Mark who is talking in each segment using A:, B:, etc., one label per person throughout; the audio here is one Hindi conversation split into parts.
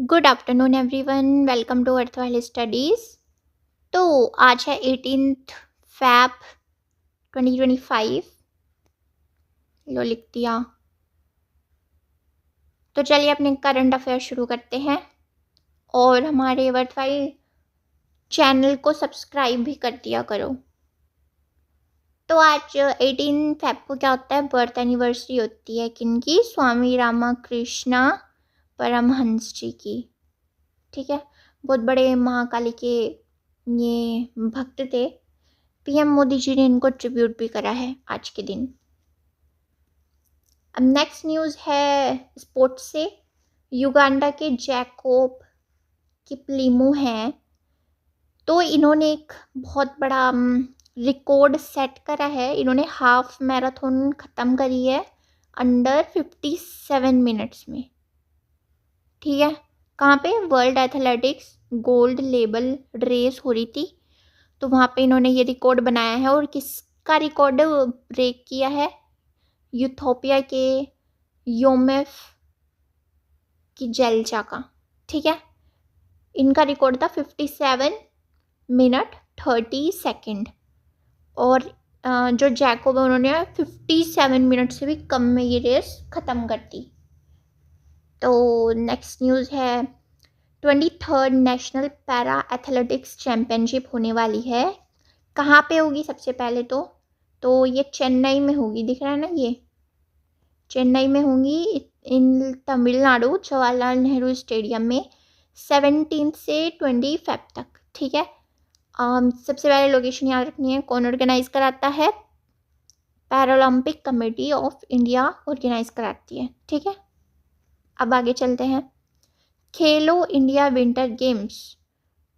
A: Good afternoon everyone, welcome to Earth Valley Studies. तो आज है 18 फैब 2025। लो लिख दिया। तो चलिए अपने करंट अफेयर शुरू करते हैं और हमारे अर्थ वैली चैनल को सब्सक्राइब भी कर दिया करो। तो आज 18 फैब को क्या होता है, बर्थ एनिवर्सरी होती है किनकी, स्वामी रामाकृष्णा परमहंस जी की। ठीक है, बहुत बड़े महाकाली के ये भक्त थे। पीएम मोदी जी ने इनको ट्रिब्यूट भी करा है आज के दिन। अब नेक्स्ट न्यूज़ है स्पोर्ट्स से। युगांडा के जैकोब किपलिमो हैं, तो इन्होंने एक बहुत बड़ा रिकॉर्ड सेट करा है। इन्होंने हाफ मैराथन ख़त्म करी है अंडर 57 मिनट्स में। ठीक है, कहाँ पे, world athletics gold level race हो रही थी, तो वहाँ पे इन्होंने ये रिकॉर्ड बनाया है। और किसका रिकॉर्ड ब्रेक किया है, यूथोपिया के योमेफ की जेल्चा का। ठीक है, इनका रिकॉर्ड था 57 मिनट 30 सेकेंड और जो जैकोब है उन्होंने 57 मिनट से भी कम में ये रेस ख़त्म कर दी। तो नेक्स्ट न्यूज़ है 23rd national para athletics championship होने वाली है। कहाँ पे होगी सबसे पहले तो ये चेन्नई में होगी, दिख रहा है ना, ये चेन्नई में होंगी इन तमिलनाडु जवाहरलाल नेहरू स्टेडियम में 17 से 20 फैब तक। ठीक है, सबसे पहले लोकेशन याद रखनी है। कौन ऑर्गेनाइज कराता है, Paralympic committee of India organise कराती है। ठीक है, अब आगे चलते हैं। खेलो इंडिया विंटर गेम्स।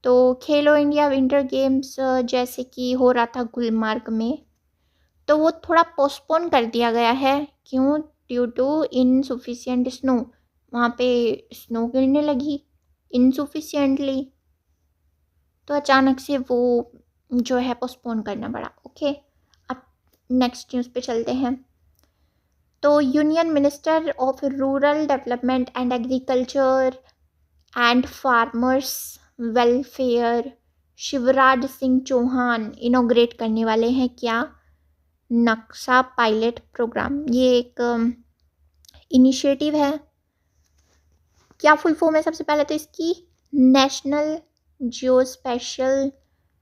A: तो खेलो इंडिया विंटर गेम्स जैसे कि हो रहा था गुलमार्ग में, तो वो थोड़ा पोस्टपोन कर दिया गया है। क्यों, ड्यू टू इनसुफिशियंट स्नो। वहाँ पे स्नो गिरने लगी इनसुफिशियंटली, तो अचानक से वो जो है पोस्टपोन करना पड़ा। ओके, अब नेक्स्ट न्यूज़ पे चलते हैं। तो union minister of rural development and agriculture and farmers welfare Shivraj Singh Chouhan inaugurate करने वाले हैं क्या, नक्शा पायलट प्रोग्राम। ये एक इनिशिएटिव है। क्या फुल फॉर्म है, सबसे पहले तो इसकी national geospatial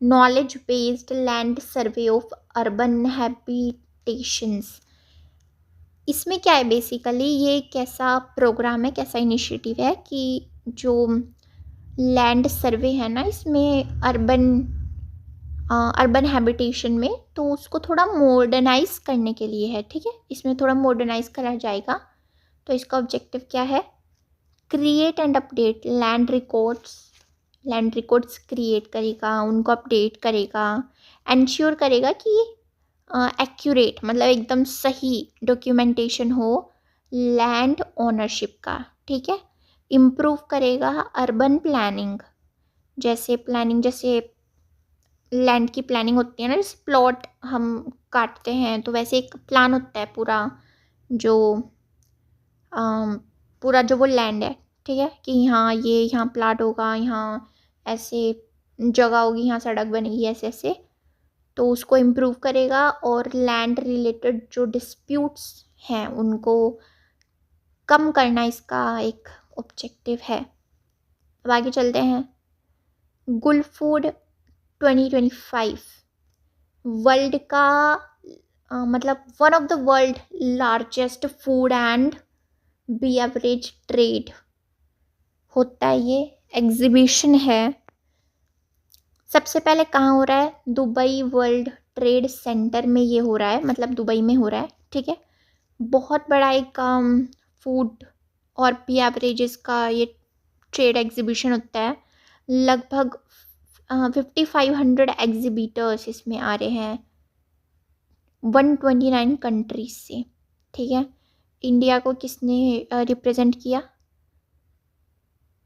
A: knowledge based land survey of urban habitations. इसमें क्या है, बेसिकली ये कैसा प्रोग्राम है, कैसा इनिशिएटिव है कि जो लैंड सर्वे है ना, इसमें अर्बन हैबिटेशन में, तो उसको थोड़ा मॉडर्नाइज करने के लिए है। ठीक है, इसमें थोड़ा मॉडर्नाइज करा जाएगा। तो इसका ऑब्जेक्टिव क्या है, create and update land records create करेगा, उनको अपडेट करेगा, एंश्योर करेगा कि एक्यूरेट मतलब एकदम सही डॉक्यूमेंटेशन हो लैंड ओनरशिप का। ठीक है, इम्प्रूव करेगा अर्बन प्लानिंग, जैसे लैंड की प्लानिंग होती है ना, जैसे प्लॉट हम काटते हैं तो वैसे एक प्लान होता है पूरा जो जो वो लैंड है। ठीक है, कि यहाँ प्लाट होगा, यहाँ ऐसे जगह होगी, यहाँ सड़क बनेगी, ऐसे ऐसे, तो उसको इम्प्रूव करेगा। और लैंड रिलेटेड जो डिस्प्यूट्स हैं उनको कम करना इसका एक ऑब्जेक्टिव है। अब आगे चलते हैं। गुल फूड 2025 वर्ल्ड का मतलब one of the world largest food and beverage trade होता है, ये एग्जीबिशन है। सबसे पहले कहाँ हो रहा है, दुबई वर्ल्ड ट्रेड सेंटर में ये हो रहा है, मतलब दुबई में हो रहा है। ठीक है, बहुत बड़ा एक फूड और बेवरेजेस का ये ट्रेड एग्जीबिशन होता है। लगभग 5500 एग्जिबिटर्स इसमें आ रहे हैं 129 कंट्रीज से। ठीक है, इंडिया को किसने रिप्रेजेंट किया,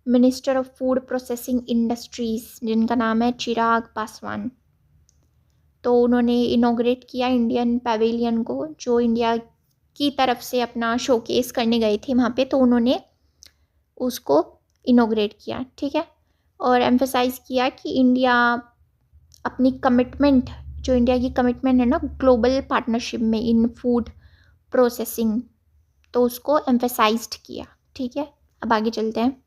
A: minister of food processing industries जिनका नाम है चिराग पासवान। तो उन्होंने इनोग्रेट किया इंडियन पैवेलियन को, जो इंडिया की तरफ से अपना शोकेस करने गए थे वहाँ पे, तो उन्होंने उसको इनोग्रेट किया, ठीक है। और एम्फेसाइज किया कि इंडिया अपनी कमिटमेंट, जो इंडिया की कमिटमेंट है ना ग्लोबल पार्टनरशिप में इन फूड प्रोसेसिंग, तो उसको एम्फेसाइज्ड किया, ठीक है। अब आगे चलते हैं।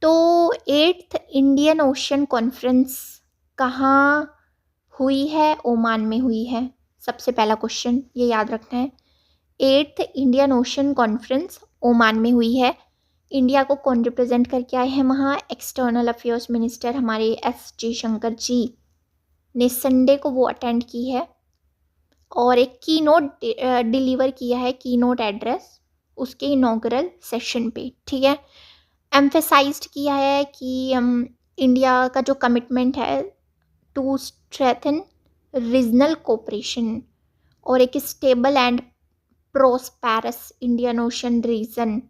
A: तो 8th इंडियन ओशन कॉन्फ्रेंस कहाँ हुई है? ओमान में हुई है। सबसे पहला क्वेश्चन ये याद रखना है। 8th Indian ocean conference Oman में हुई है। इंडिया को कौन रिप्रेजेंट करके आए हैं वहाँ? एक्सटर्नल अफेयर्स मिनिस्टर हमारे एस जयशंकर जी ने संडे को वो अटेंड की है और एक की नोट डिलीवर किया है, की नोट एड्रेस उसके इनॉग्रल सेशन पे, ठीक है। एम्फेसाइज्ड किया है कि इंडिया का जो कमिटमेंट है टू स्ट्रेथन रीजनल कोऑपरेशन और एक stable and prosperous Indian Ocean region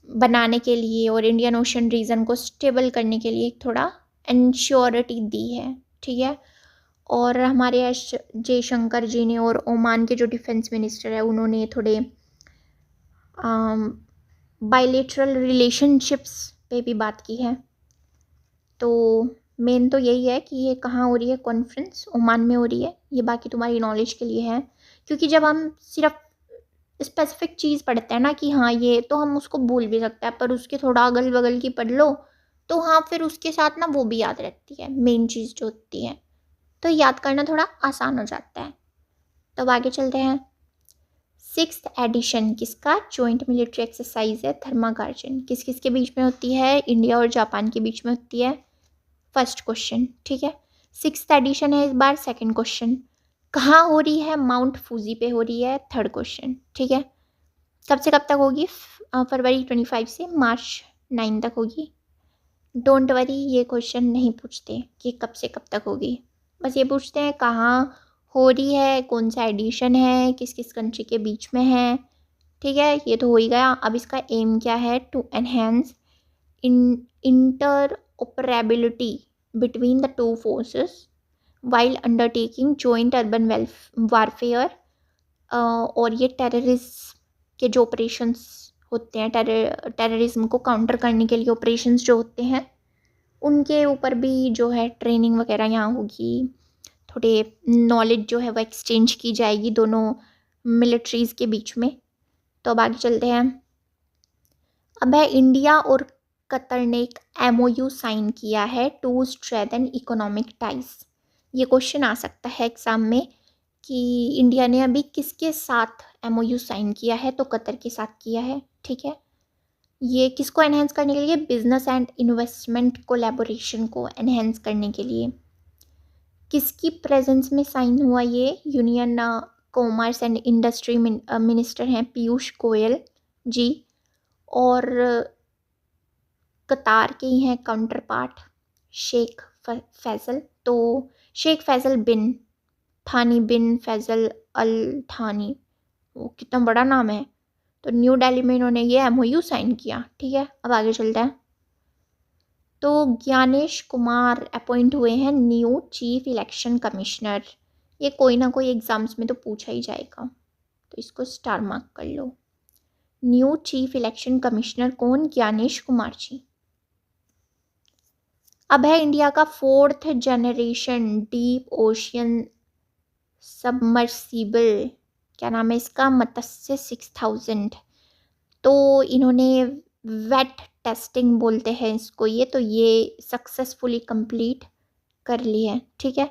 A: बनाने के लिए और इंडियन ओशन रीजन को स्टेबल करने के लिए थोड़ा इंश्योरिटी दी है, ठीक है। और हमारे एस जयशंकर जी ने और ओमान के जो डिफेंस मिनिस्टर है उन्होंने थोड़े बायलेटरल रिलेशनशिप्स पे भी बात की है। तो मेन तो यही है कि ये कहाँ हो रही है कॉन्फ्रेंस? ओमान में हो रही है। ये बाकी तुम्हारी नॉलेज के लिए है, क्योंकि जब हम सिर्फ स्पेसिफिक चीज़ पढ़ते हैं ना कि हाँ ये, तो हम उसको भूल भी सकते हैं, पर उसके थोड़ा अगल बगल की पढ़ लो तो हाँ फिर उसके साथ ना वो भी याद रहती है, मेन चीज़ जो होती है, तो याद करना थोड़ा आसान हो जाता है। तो अब आगे चलते हैं। 6th एडिशन किसका? जॉइंट मिलिट्री एक्सरसाइज है थर्मागार्जन। किस किस के बीच में होती है? इंडिया और जापान के बीच में होती है। फर्स्ट क्वेश्चन, ठीक है। 6th एडिशन है इस बार। सेकंड क्वेश्चन, कहाँ हो रही है? माउंट फूजी पे हो रही है। थर्ड क्वेश्चन, ठीक है। कब से कब तक होगी? फरवरी 25 से मार्च 9 तक होगी। डोंट वरी, ये क्वेश्चन नहीं पूछते कि कब से कब तक होगी, बस ये पूछते हैं कहाँ हो रही है, कौन सा एडिशन है, किस किस कंट्री के बीच में है, ठीक है। ये तो हो ही गया। अब इसका एम क्या है? To enhance interoperability between the two forces while undertaking joint urban warfare. और ये टेररिज्म के जो ऑपरेशंस होते हैं, टेररिज्म को काउंटर करने के लिए ऑपरेशंस जो होते हैं, उनके ऊपर भी जो है ट्रेनिंग वगैरह यहाँ होगी। थोड़े नॉलेज जो है वो एक्सचेंज की जाएगी दोनों मिलिट्रीज़ के बीच में। तो अब आगे चलते हैं। अब है इंडिया और कतर ने एक MOU साइन किया है टू स्ट्रेंथन इकोनॉमिक टाइज। ये क्वेश्चन आ सकता है एग्ज़ाम में कि इंडिया ने अभी किसके साथ MOU साइन किया है? तो कतर के साथ किया है, ठीक है। ये किसको एनहेंस करने के लिए? बिजनेस एंड इन्वेस्टमेंट कोलैबोरेशन को एनहेंस करने के लिए। किसकी प्रेजेंस में साइन हुआ ये? Union commerce and industry minister हैं पीयूष गोयल जी, और कतार के ही हैं काउंटर पार्ट शेख फैसल। तो शेख फैसल बिन थानी बिन फैसल अल थानी, वो कितना बड़ा नाम है। तो न्यू दिल्ली में इन्होंने ये MOU साइन किया, ठीक है। अब आगे चलते हैं। तो ज्ञानेश कुमार अपॉइंट हुए हैं न्यू चीफ इलेक्शन कमिश्नर। ये कोई ना कोई एग्जाम्स में तो पूछा ही जाएगा, तो इसको स्टार मार्क कर लो। न्यू चीफ इलेक्शन कमिश्नर कौन? ज्ञानेश कुमार जी। अब है इंडिया का 4th generation deep ocean submersible, क्या नाम है इसका? मत्स्य 6000। तो इन्होंने वेट टेस्टिंग बोलते हैं इसको, ये सक्सेसफुली कंप्लीट कर ली है, ठीक है।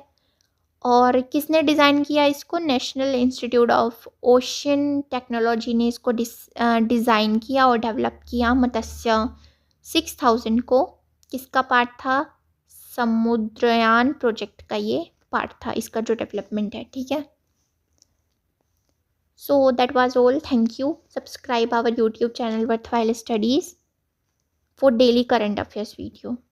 A: और किसने डिज़ाइन किया इसको? National institute of ocean technology ने इसको डिज़ाइन किया और डेवलप किया। मत्स्य 6000 को किसका पार्ट था? समुद्रयान प्रोजेक्ट का ये पार्ट था, इसका जो डेवलपमेंट है, ठीक है। So that was all. Thank you. Subscribe our YouTube channel Worthwhile Studies for daily current affairs video.